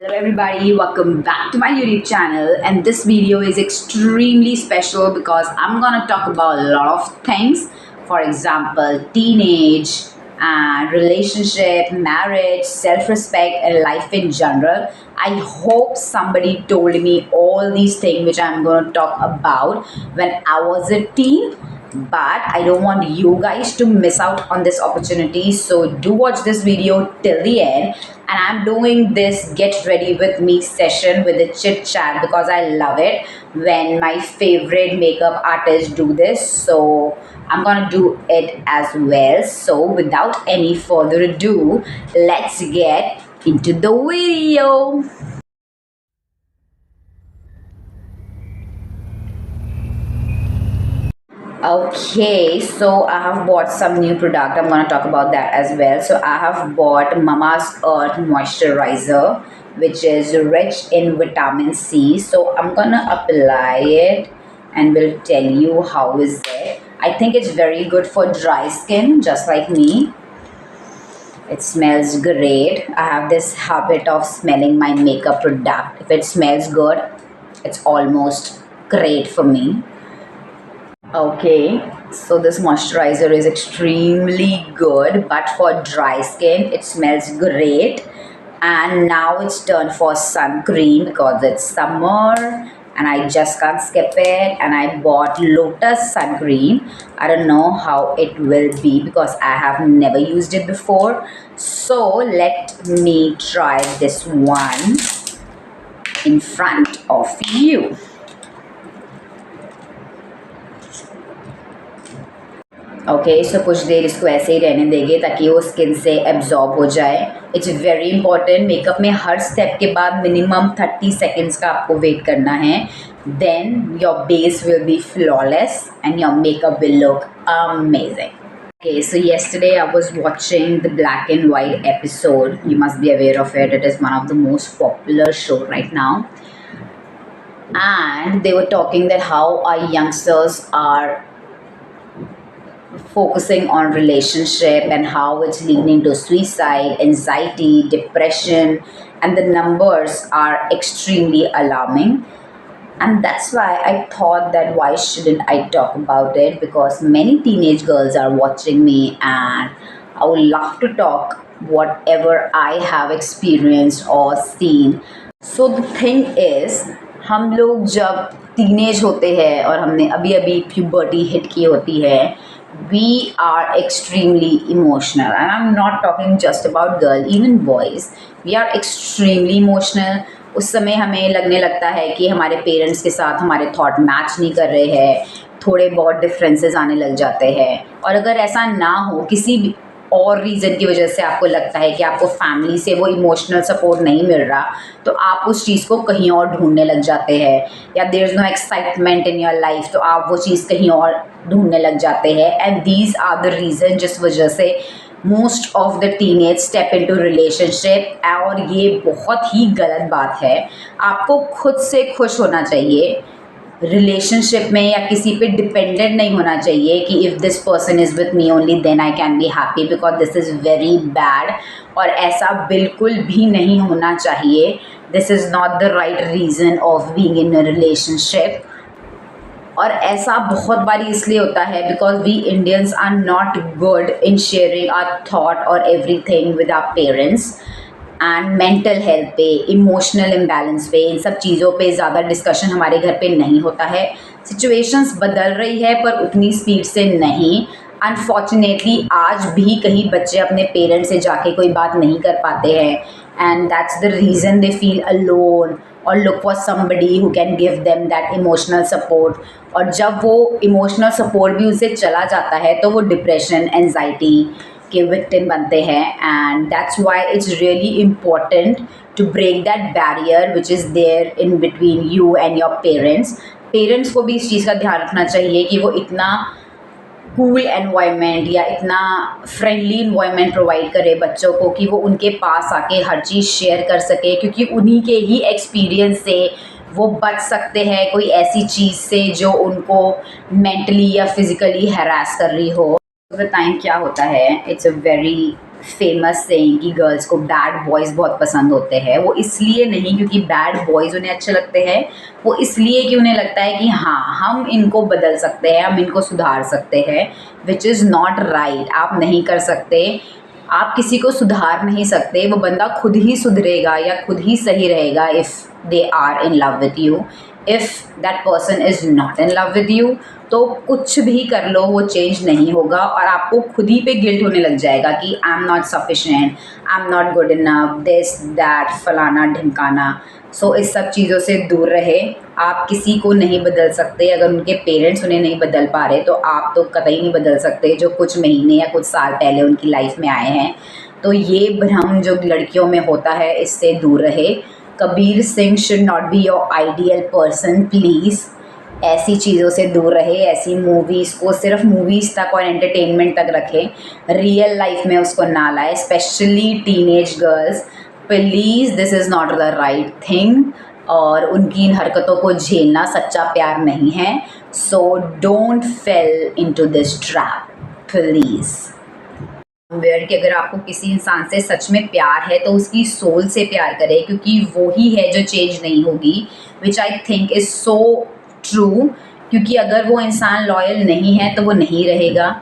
Hello everybody, welcome back to my YouTube channel, and this video is extremely special because I'm gonna talk about a lot of things. For example, teenage and relationship, marriage, self-respect, and life in general. I hope somebody told me all these things which I'm gonna talk about when I was a teen, but I don't want you guys to miss out on this opportunity. So do watch this video till the end. And I'm doing this get ready with me session with a chit chat because I love it when my favorite makeup artists do this. So I'm gonna do it as well. So without any further ado, let's get into the video. Okay, so I have bought some new product. I'm gonna talk about that as well. So I have bought Mama's Earth moisturizer, which is rich in vitamin C. So I'm gonna apply it and will tell you how is it. I think it's very good for dry skin, just like me. It smells great. I have this habit of smelling my makeup product. If it smells good, it's almost great for me. Okay, so this moisturizer is extremely good, but for dry skin, it smells great. And now it's turned for sun cream because it's summer and I just can't skip it. And I bought Lotus sun cream. I don't know how it will be because I have never used it before. So let me try this one in front of you. Okay so कुछ देर इसको ऐसे ही रहने देंगे ताकि वो skin से absorb हो जाए. It's very important. मेकअप में हर स्टेप के बाद मिनिमम 30 सेकेंड्स का आपको वेट करना है. Then your base will be flawless and your makeup will look amazing. Okay, so yesterday I was watching the Black and White episode. You must be aware of it. It is one of the most popular show right now. And they were talking that how our youngsters are focusing on relationship and how it's leading to suicide, anxiety, depression, and the numbers are extremely alarming. And that's why I thought that why shouldn't I talk about it, because many teenage girls are watching me and I would love to talk whatever I have experienced or seen. So the thing is, हम लोग जब teenage होते हैं और हमने अभी अभी puberty hit की होती है, we are extremely emotional, and I'm not talking just about girl, even boys, we are extremely emotional. उस समय हमें लगने लगता है कि हमारे पेरेंट्स के साथ हमारे थॉट मैच नहीं कर रहे हैं, थोड़े बहुत डिफरेंसेस आने लग जाते हैं. और अगर ऐसा ना हो, किसी भी और रीज़न की वजह से आपको लगता है कि आपको फैमिली से वो इमोशनल सपोर्ट नहीं मिल रहा, तो आप उस चीज़ को कहीं और ढूंढने लग जाते हैं. या there is no excitement in your life, तो आप वो चीज़ कहीं और ढूंढने लग जाते हैं. And these are the reason जिस वजह से most of the teenage step into relationship. और ये बहुत ही गलत बात है. आपको खुद से खुश होना चाहिए. रिलेशनशिप में या किसी पे डिपेंडेंट नहीं होना चाहिए कि if this person is with me only then I can be happy, because this is very bad. और ऐसा बिल्कुल भी नहीं होना चाहिए. This is not the right reason of being in a relationship. और ऐसा बहुत बारी इसलिए होता है because we Indians are not good in sharing our thought और everything with our parents. And mental health पे, इमोशनल इम्बैलेंस पे, इन सब चीज़ों पे ज़्यादा डिस्कशन हमारे घर पे नहीं होता है. सिचुएशंस बदल रही है पर उतनी स्पीड से नहीं. अनफॉर्चुनेटली आज भी कहीं बच्चे अपने पेरेंट्स से जाके कोई बात नहीं कर पाते हैं, and that's the reason they feel alone और look for somebody who can give them that emotional support. और जब वो इमोशनल सपोर्ट भी उनसे चला जाता है तो वो डिप्रेशन, एनजाइटी के विक्टिम बनते हैं. And that's why it's really important to break that barrier which is there in between you and your parents. Parents को भी इस चीज़ का ध्यान रखना चाहिए कि वो इतना कूल एनवायरनमेंट या इतना फ्रेंडली इन्वायरमेंट प्रोवाइड करे बच्चों को कि वो उनके पास आके हर चीज़ शेयर कर सके, क्योंकि उन्हीं के ही एक्सपीरियंस से वो बच सकते हैं कोई ऐसी चीज़ से जो उनको मेंटली या फिज़िकली हैरास कर रही हो. द टाइम क्या होता है, it's a very famous saying कि गर्ल्स को बैड बॉयज़ बहुत पसंद होते हैं, वो इसलिए नहीं क्योंकि बैड बॉयज़ उन्हें अच्छे लगते हैं, वो इसलिए कि उन्हें लगता है कि हाँ, हम इनको बदल सकते हैं, हम इनको सुधार सकते हैं, विच इज़ नॉट राइट। आप नहीं कर सकते, आप किसी को सुधार नहीं सकते, वो बंदा खुद ही सुधरेगा या खुद ही सही रहेगा if they are in love with you. If that person is not in love with you, तो कुछ भी कर लो वो चेंज नहीं होगा और आपको खुद ही पे गिल्ट होने लग जाएगा कि I am not sufficient, I am not good enough, this that फलाना ढिमकाना। सो इस सब चीज़ों से दूर रहे। आप किसी को नहीं बदल सकते, अगर उनके पेरेंट्स उन्हें नहीं बदल पा रहे तो आप तो कतई नहीं बदल सकते, जो कुछ महीने या कुछ साल पहले उनकी लाइफ में आए हैं। तो ये भ्रम जो लड़कियों में होता है, इससे दूर रहे। Kabir Singh should not be your ideal person, please. ऐसी चीज़ों से दूर रहे, ऐसी मूवीज़ को सिर्फ मूवीज़ तक और एंटरटेनमेंट तक रखें, रियल लाइफ में उसको ना लाए, specially teenage girls. Please, this is not the right thing और उनकी इन हरकतों को झेलना सच्चा प्यार नहीं है। So don't fall into this trap, please. वेयर कि अगर आपको किसी इंसान से सच में प्यार है तो उसकी सोल से प्यार करें, क्योंकि वो ही है जो चेंज नहीं होगी, which I think is so true. क्योंकि अगर वो इंसान लॉयल नहीं है तो वो नहीं रहेगा,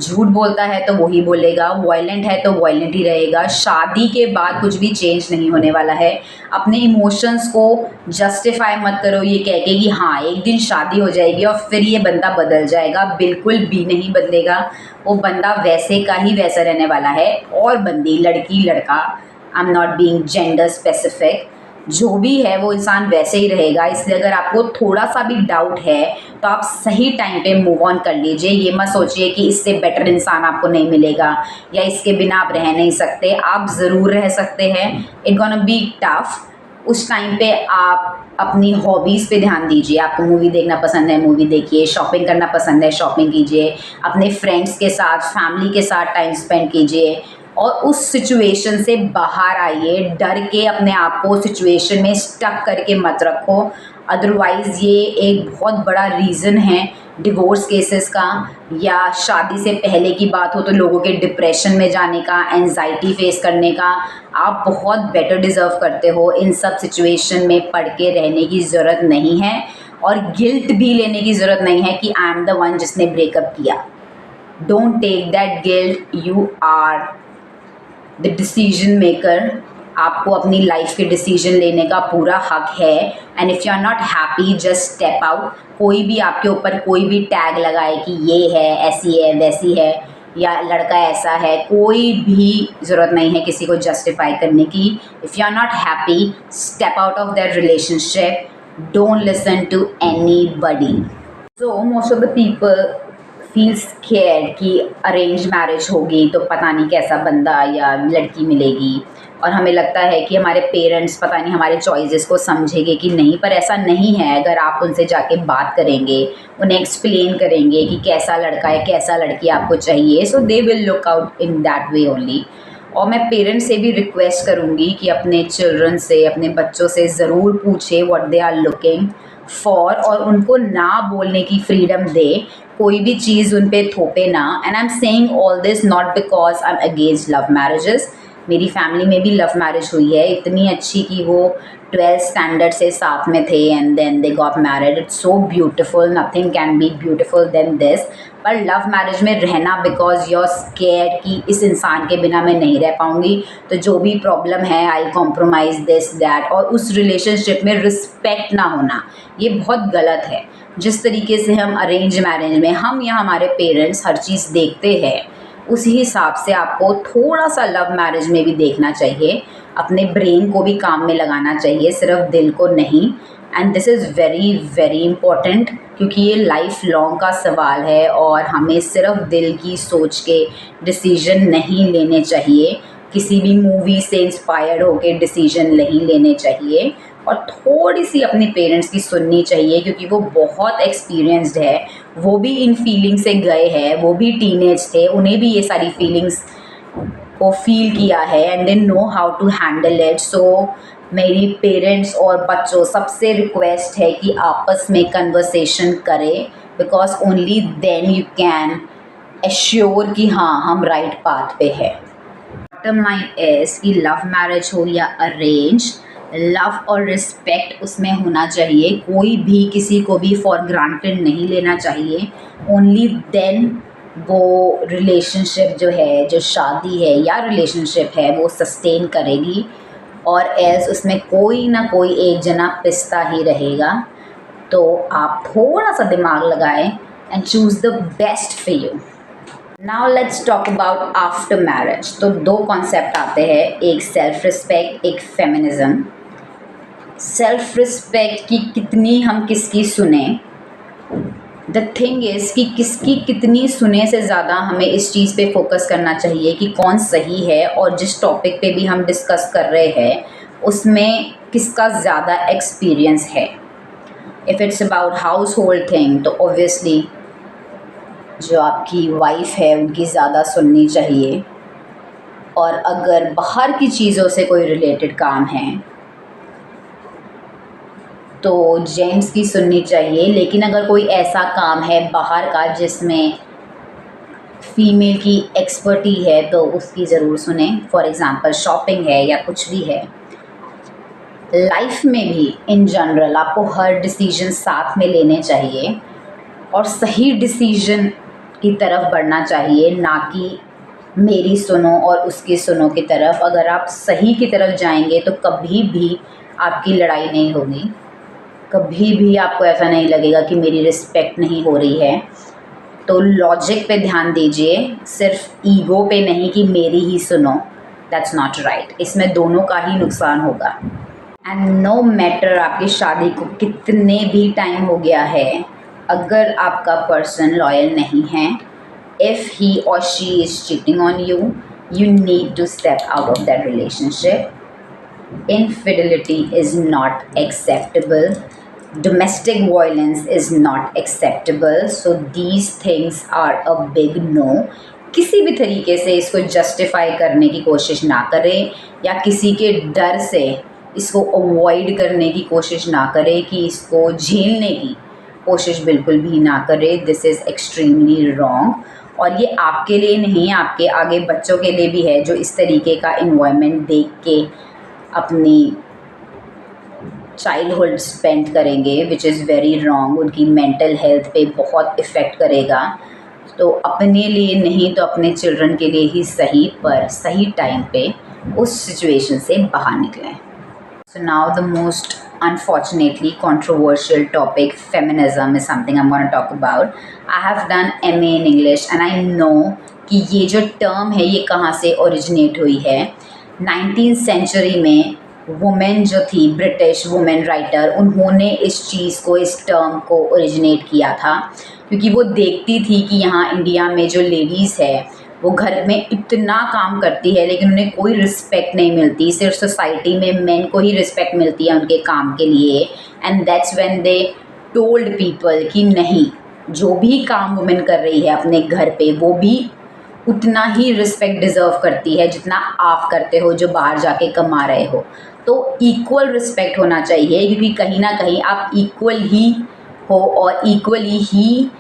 झूठ बोलता है तो वही बोलेगा, वायलेंट है तो वायलेंट ही रहेगा। शादी के बाद कुछ भी चेंज नहीं होने वाला है। अपने इमोशंस को जस्टिफाई मत करो ये कह के कि हाँ एक दिन शादी हो जाएगी और फिर ये बंदा बदल जाएगा, बिल्कुल भी नहीं बदलेगा। वो बंदा वैसे का ही वैसा रहने वाला है, और बंदी, लड़की, लड़का, I am not being gender specific, जो भी है वो इंसान वैसे ही रहेगा। इसलिए अगर आपको थोड़ा सा भी डाउट है तो आप सही टाइम पे मूव ऑन कर लीजिए। ये मत सोचिए कि इससे बेटर इंसान आपको नहीं मिलेगा या इसके बिना आप रह नहीं सकते। आप ज़रूर रह सकते हैं, इट गोना बी टफ। उस टाइम पे आप अपनी हॉबीज़ पे ध्यान दीजिए। आपको मूवी देखना पसंद है, मूवी देखिए, शॉपिंग करना पसंद है, शॉपिंग कीजिए, अपने फ्रेंड्स के साथ, फैमिली के साथ टाइम स्पेंड कीजिए और उस सिचुएशन से बाहर आइए। डर के अपने आप को सिचुएशन में स्टक करके मत रखो, अदरवाइज़ ये एक बहुत बड़ा रीज़न है डिवोर्स केसेस का, या शादी से पहले की बात हो तो लोगों के डिप्रेशन में जाने का, एंजाइटी फेस करने का। आप बहुत बेटर डिज़र्व करते हो। इन सब सिचुएशन में पड़ के रहने की ज़रूरत नहीं है और गिल्ट भी लेने की ज़रूरत नहीं है कि आई एम द वन जिसने ब्रेकअप किया। Don't take that guilt, you are the decision maker. आपको अपनी लाइफ के डिसीजन लेने का पूरा हक है। And if you are not happy, just step out. कोई भी आपके ऊपर कोई भी टैग लगाए कि ये है, ऐसी है, वैसी है, या लड़का ऐसा है, कोई भी ज़रूरत नहीं है किसी को जस्टिफाई करने की। If you are not happy, step out of that relationship, don't listen to anybody. So most of the people feel scared कि अरेंज मैरिज होगी तो पता नहीं कैसा बंदा या लड़की मिलेगी, और हमें लगता है कि हमारे पेरेंट्स पता नहीं हमारे चॉइसेस को समझेंगे कि नहीं, पर ऐसा नहीं है। अगर आप उनसे जाके बात करेंगे, उन्हें एक्सप्लेन करेंगे कि कैसा लड़का है, कैसा लड़की आपको चाहिए, so they will look out in that way only. और मैं पेरेंट्स से भी रिक्वेस्ट करूँगी कि अपने चिल्ड्रन से, अपने बच्चों से ज़रूर पूछे what they are looking for, और उनको ना बोलने की फ्रीडम दे, कोई भी चीज़ उन पे थोपे ना। And I am saying all this not because I am against love marriages. मेरी फैमिली में भी लव मैरिज हुई है, इतनी अच्छी कि वो 12th स्टैंडर्ड से साथ में थे and then they got married. It's so beautiful, nothing can be beautiful than this. पर लव मैरिज में रहना बिकॉज यू आर स्केयर्ड कि इस इंसान के बिना मैं नहीं रह पाऊँगी, तो जो भी प्रॉब्लम है आई कॉम्प्रोमाइज़ दिस दैट, और उस रिलेशनशिप में रिस्पेक्ट ना होना, ये बहुत गलत है। जिस तरीके से हम अरेंज मैरिज में हम या हमारे पेरेंट्स हर चीज़ देखते हैं, उसी हिसाब से आपको थोड़ा सा लव मैरिज में भी देखना चाहिए। अपने ब्रेन को भी काम में लगाना चाहिए, सिर्फ दिल को नहीं। And this is very very important, क्योंकि ये लाइफ लॉन्ग का सवाल है और हमें सिर्फ दिल की सोच के डिसीजन नहीं लेने चाहिए, किसी भी मूवी से इंस्पायर्ड होकर डिसीजन नहीं लेने चाहिए, और थोड़ी सी अपने पेरेंट्स की सुननी चाहिए, क्योंकि वो बहुत एक्सपीरियंस्ड है, वो भी इन फीलिंग से गए हैं, वो भी टीनेज थे, उन्हें भी ये सारी फीलिंग्स को फील किया है and they know how to handle it. So मेरी पेरेंट्स और बच्चों सबसे रिक्वेस्ट है कि आपस में कन्वर्सेशन करें, because only then you can assure कि हाँ हम राइट पाथ पे है। बॉटम लाइन इज कि लव मैरिज हो या अरेंज, लव और रिस्पेक्ट उसमें होना चाहिए। कोई भी किसी को भी फॉर ग्रांटेड नहीं लेना चाहिए। ओनली देन वो रिलेशनशिप जो है, जो शादी है या रिलेशनशिप है, वो सस्टेन करेगी। और एल्स उसमें कोई ना कोई एक जना पिसता ही रहेगा। तो आप थोड़ा सा दिमाग लगाएं and choose the best for you. Now let's talk about after marriage. तो दो कॉन्सेप्ट आते हैं, एक सेल्फ रिस्पेक्ट, एक फेमिनिज्म। सेल्फ रिस्पेक्ट की कितनी हम किसकी सुने, द थिंग इज़ कि किसकी कितनी सुने से ज़्यादा हमें इस चीज़ पे फोकस करना चाहिए कि कौन सही है, और जिस टॉपिक पे भी हम डिस्कस कर रहे हैं उसमें किसका ज़्यादा एक्सपीरियंस है। If it's about house hold thing तो ऑब्वियसली जो आपकी वाइफ है उनकी ज़्यादा सुननी चाहिए। और अगर बाहर की चीज़ों से कोई रिलेटेड काम है तो जेंट्स की सुननी चाहिए। लेकिन अगर कोई ऐसा काम है बाहर का जिसमें फीमेल की एक्सपर्टी है तो उसकी ज़रूर सुने। फॉर एग्ज़ाम्पल शॉपिंग है या कुछ भी है। लाइफ में भी इन जनरल आपको हर डिसीजन साथ में लेने चाहिए और सही डिसीजन की तरफ बढ़ना चाहिए, ना कि मेरी सुनो और उसकी सुनो की तरफ। अगर आप सही की तरफ जाएंगे तो कभी भी आपकी लड़ाई नहीं होगी, कभी भी आपको ऐसा नहीं लगेगा कि मेरी रिस्पेक्ट नहीं हो रही है। तो लॉजिक पे ध्यान दीजिए, सिर्फ ईगो पे नहीं कि मेरी ही सुनो। That's not right. इसमें दोनों का ही नुकसान होगा। एंड नो मैटर आपकी शादी को कितने भी टाइम हो गया है, अगर आपका पर्सन लॉयल नहीं है, इफ़ ही और she is cheating on you, you need to step out of that relationship. Infidelity is not acceptable. Domestic violence is not acceptable. So these things are a big no. किसी भी तरीके से इसको justify करने की कोशिश ना करें या किसी के डर से इसको अवॉइड करने की कोशिश ना करें कि इसको झेलने की कोशिश बिल्कुल भी ना करें। This is extremely wrong. और ये आपके लिए नहीं, आपके आगे बच्चों के लिए भी है जो इस तरीके का इन्वायरमेंट देख के अपनी चाइल्डहुड स्पेंड करेंगे, विच इज़ वेरी रॉन्ग। उनकी मेंटल हेल्थ पे बहुत इफ़ेक्ट करेगा। तो अपने लिए नहीं तो अपने चिल्ड्रन के लिए ही सही, पर सही टाइम पे उस सिचुएशन से बाहर निकलें। So now the most unfortunately controversial topic, feminism, is something I'm going to talk about. I have done MA in English and I know कि ये जो टर्म है ये कहाँ से ओरिजिनेट हुई है। 19th सेंचुरी में वुमेन जो थी, ब्रिटिश वुमेन राइटर, उन्होंने इस चीज़ को, इस टर्म को ओरिजिनेट किया था, क्योंकि वो देखती थी कि यहाँ इंडिया में जो लेडीज़ है वो घर में इतना काम करती है लेकिन उन्हें कोई रिस्पेक्ट नहीं मिलती। सिर्फ सोसाइटी में मेन को ही रिस्पेक्ट मिलती है उनके काम के लिए। And that's when they told people कि नहीं, जो भी काम वुमेन कर रही है अपने घर पे वो भी उतना ही रिस्पेक्ट डिज़र्व करती है जितना आप करते हो जो बाहर जाके कमा रहे हो। तो इक्वल रिस्पेक्ट होना चाहिए, क्योंकि कहीं ना कहीं आप इक्वल ही हो और इक्वली ही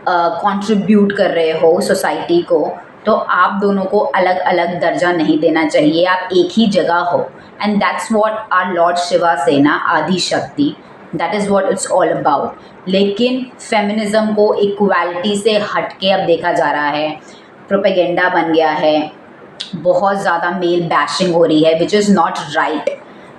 कंट्रीब्यूट कर रहे हो सोसाइटी को। तो आप दोनों को अलग अलग दर्जा नहीं देना चाहिए, आप एक ही जगह हो। And that's what our lord Shiva सेना, Adi Shakti, that is what it's all about. लेकिन फेमिनिज्म को इक्वालिटी से हट के अब देखा जा रहा है, प्रोपेगेंडा बन गया है, बहुत ज़्यादा मेल बैशिंग हो रही है, विच इज़ नॉट राइट।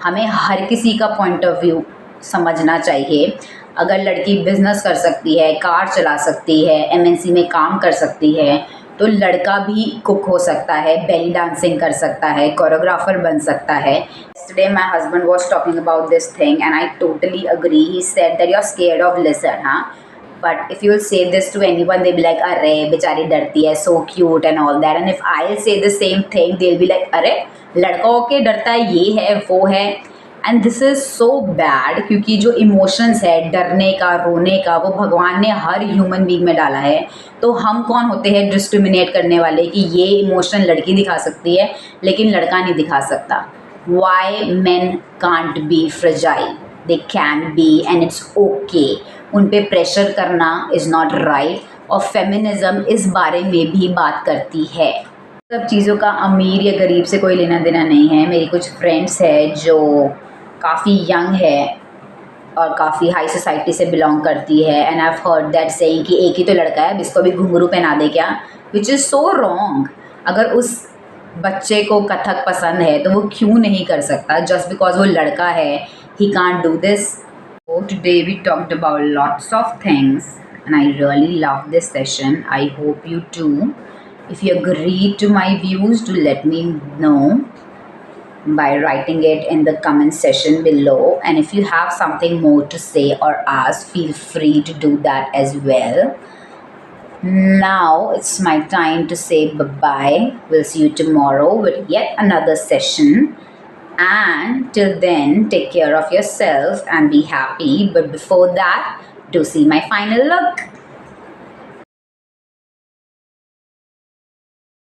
हमें हर किसी का पॉइंट ऑफ व्यू समझना चाहिए। अगर लड़की बिजनेस कर सकती है, कार चला सकती है, MNC में काम कर सकती है, तो लड़का भी कुक हो सकता है, बेली डांसिंग कर सकता है, कोरियोग्राफर बन सकता है। Yesterday my husband was talking about this thing and I totally agree. He said that you're scared of lizard, huh? But if you'll say this to anyone, they'll be like, अरे बेचारी डरती है, so cute and all that. And if I'll say the same thing, they'll be like, अरे लड़का होके डरता है, ये है वो है। And this is so bad, क्योंकि जो इमोशंस है, डरने का, रोने का, वो भगवान ने हर ह्यूमन बीइंग में डाला है। तो हम कौन होते हैं डिस्क्रिमिनेट करने वाले कि ये इमोशन लड़की दिखा सकती है लेकिन लड़का नहीं दिखा सकता। Why men can't be fragile, they can be and it's okay. उन पे प्रेशर करना इज़ नॉट राइट। और फेमिनिज्म इस बारे में भी बात करती है। सब चीज़ों का अमीर या गरीब से कोई लेना देना नहीं है। मेरी कुछ फ्रेंड्स है जो काफ़ी यंग है और काफ़ी हाई सोसाइटी से बिलोंग करती है, and I have heard that saying कि एक ही तो लड़का है, अब इसको भी घुंघरू पहना दे क्या, विच इज़ सो रॉन्ग। अगर उस बच्चे को कथक पसंद है तो वो क्यों नहीं कर सकता, जस्ट बिकॉज वो लड़का है he can't do this. So today we talked about lots of things and I really love this session. I hope you too. If you agree to my views, do let me know by writing it in the comment section below. And if you have something more to say or ask, feel free to do that as well. Now it's my time to say bye-bye. We'll see you tomorrow with yet another session. And till then, take care of yourself and be happy. But before that, do see my final look.